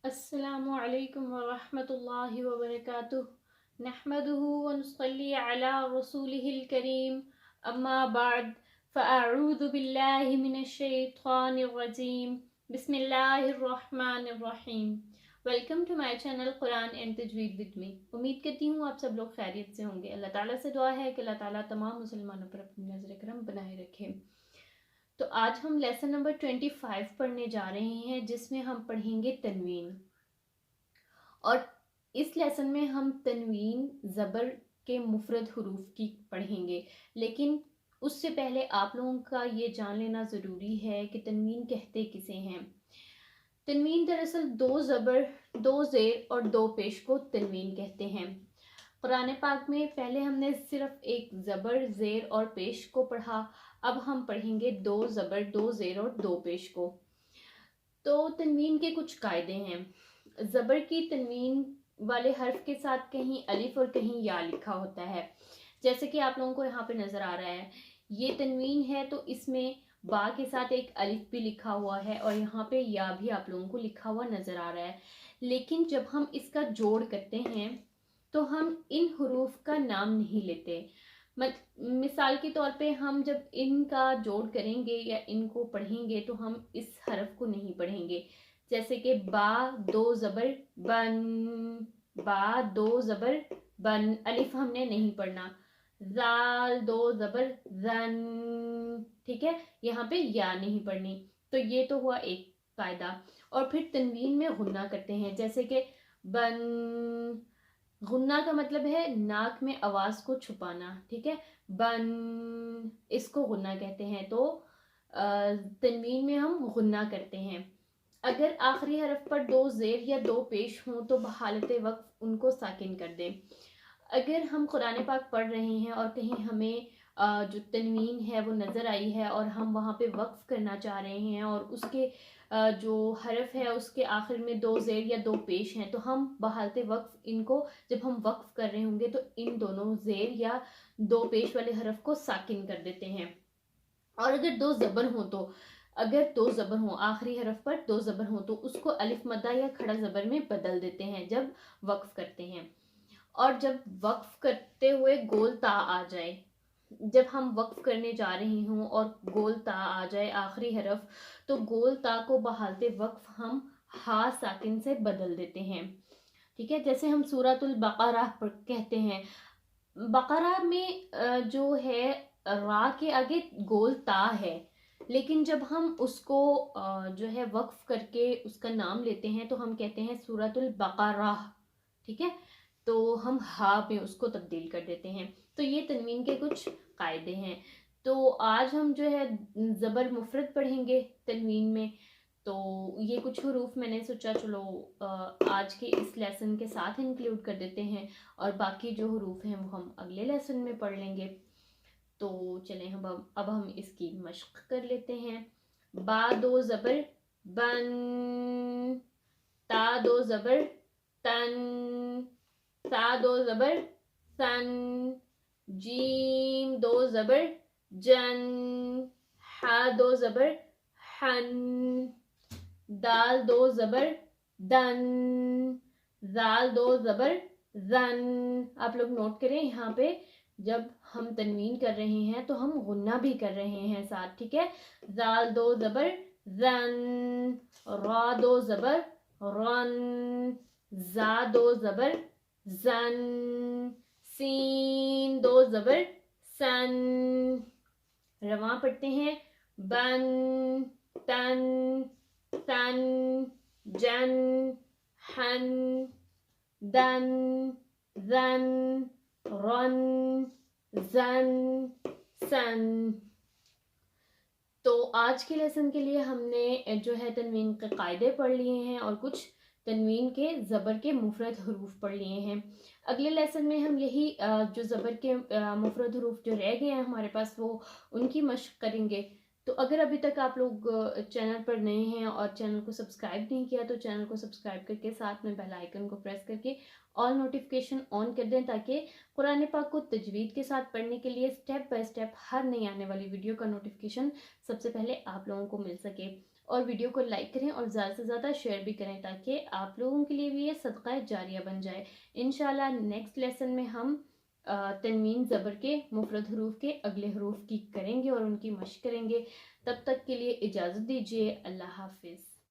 अस्सलामु अलैकुम व रहमतुल्लाहि व बरकातुहू नहमदुहु व नुसल्ली अला रसूलिहिल करीम अम्मा बाद फ़अऊज़ु बिल्लाहि मिनश शैतानिर रजीम बिस्मिल्लाहिर रहमानिर रहीम। Welcome to my channel Quran and तजवीद विद मी। उम्मीद करती हूँ आप सब लोग खैरियत से होंगे। अल्लाह ताला से दुआ है कि अल्लाह ताला तमाम मुसलमानों पर अपनी नज़र करम बनाए रखे। तो आज हम लेसन नंबर 25 पढ़ने जा रहे हैं, जिसमें हम पढ़ेंगे तनवीन। और इस लेसन में हम तनवीन ज़बर के मुफरद हरूफ की पढ़ेंगे, लेकिन उससे पहले आप लोगों का ये जान लेना ज़रूरी है कि तनवीन कहते किसे हैं। तनवीन दरअसल दो ज़बर, दो ज़ेर और दो पेश को तनवीन कहते हैं। कुरान पाक में पहले हमने सिर्फ एक ज़बर, ज़ेर और पेश को पढ़ा, अब हम पढ़ेंगे दो ज़बर, दो ज़ेर और दो पेश को। तो तनवीन के कुछ कायदे हैं। ज़बर की तनवीन वाले हर्फ के साथ कहीं अलिफ और कहीं या लिखा होता है, जैसे कि आप लोगों को यहाँ पे नज़र आ रहा है। ये तनवीन है तो इसमें बा के साथ एक अलिफ भी लिखा हुआ है और यहाँ पे या भी आप लोगों को लिखा हुआ नज़र आ रहा है। लेकिन जब हम इसका जोड़ करते हैं तो हम इन हरूफ का नाम नहीं लेते। मिसाल के तौर पे हम जब इनका जोड़ करेंगे या इनको पढ़ेंगे तो हम इस हरफ को नहीं पढ़ेंगे। जैसे कि बा दो ज़बर बन, बा दो ज़बर बन, अलिफ हमने नहीं पढ़ना। जाल दो ज़बर जन, ठीक है, यहाँ पे या नहीं पढ़नी। तो ये तो हुआ एक कायदा। और फिर तनवीन में गुन्ना करते हैं, जैसे कि बन। गुन्ना का मतलब है नाक में आवाज को छुपाना, ठीक है। बन, इसको गुन्ना कहते हैं। तो तनवीन में हम गुन्ना करते हैं। अगर आखिरी हरफ पर दो जेर या दो पेश हों तो बहालत वक्फ उनको साकिन कर दें। अगर हम कुरान पाक पढ़ रहे हैं और कहीं हमें जो तनवीन है वो नज़र आई है और हम वहाँ पे वक्फ करना चाह रहे हैं और उसके जो हरफ है उसके आखिर में दो जेर या दो पेश हैं, तो हम बहालते वक्फ इनको, जब हम वक्फ कर रहे होंगे तो इन दोनों जेर या दो पेश वाले हरफ को साकिन कर देते हैं। और अगर दो ज़बर हो तो, अगर दो ज़बर हो, आखिरी हरफ पर दो ज़बर हो तो उसको अलिफ मद्दा या खड़ा ज़बर में बदल देते हैं जब वक्फ करते हैं। और जब वक्फ करते हुए गोल ता आ जाए, जब हम वक्फ करने जा रहे हों और गोल ता आ जाए आखिरी हरफ, तो गोल ता को बहालते वक्फ हम हा साकिन से बदल देते हैं, ठीक है। जैसे हम सूरतुल बकरा कहते हैं, बकरा में जो है रा के आगे गोल ता है, लेकिन जब हम उसको जो है वक्फ करके उसका नाम लेते हैं तो हम कहते हैं सूरतुल बकरा, ठीक है। तो हम हा पे उसको तब्दील कर देते हैं। तो ये तनवीन के कुछ कायदे हैं। तो आज हम जो है ज़बर मुफरद पढ़ेंगे तनवीन में। तो ये कुछ हरूफ मैंने सोचा चलो आज के इस लेसन के साथ इंक्लूड कर देते हैं, और बाकी जो हरूफ हैं वो हम अगले लेसन में पढ़ लेंगे। तो चलें अब हम इसकी मश्क कर लेते हैं। बा दो ज़बर बन, ता दो ज़बर तन, सा दो ज़बर सन, जीम दो ज़बर जन, हा दो ज़बर हन, दाल दो ज़बर दन, जाल दो ज़बर जन। आप लोग नोट करें, यहाँ पे जब हम तनवीन कर रहे हैं तो हम गुन्ना भी कर रहे हैं साथ, ठीक है। जाल दो ज़बर जन, रा दो ज़बर रन, जा दो ज़बर जन, सीन दो ज़बर सन। रवा पढ़ते हैं, बन तन सन जन हन दन जन रन जन सन। तो आज के लेसन के लिए हमने जो है तनवीन के कायदे पढ़ लिए हैं और कुछ तनवीन के ज़बर के मुफरद हरूफ पढ़ लिए हैं। अगले लेसन में हम यही जो ज़बर के मुफरद हरूफ जो रह गए हैं हमारे पास, वो उनकी मशक करेंगे। तो अगर अभी तक आप लोग चैनल पर नए हैं और चैनल को सब्सक्राइब नहीं किया तो चैनल को सब्सक्राइब करके साथ में बेल आइकन को प्रेस करके ऑल नोटिफिकेशन ऑन कर दें, ताकि कुरान पाक को तजवीद के साथ पढ़ने के लिए स्टेप बाय स्टेप हर नई आने वाली वीडियो का नोटिफिकेशन सबसे पहले आप लोगों को मिल सके। और वीडियो को लाइक करें और ज़्यादा से ज़्यादा शेयर भी करें ताकि आप लोगों के लिए भी ये सदका जारिया बन जाए। इंशाल्लाह नेक्स्ट लेसन में हम तनवीन ज़बर के मुफरद हरूफ के अगले हरूफ की करेंगे और उनकी मशक करेंगे। तब तक के लिए इजाज़त दीजिए। अल्लाह हाफिज़।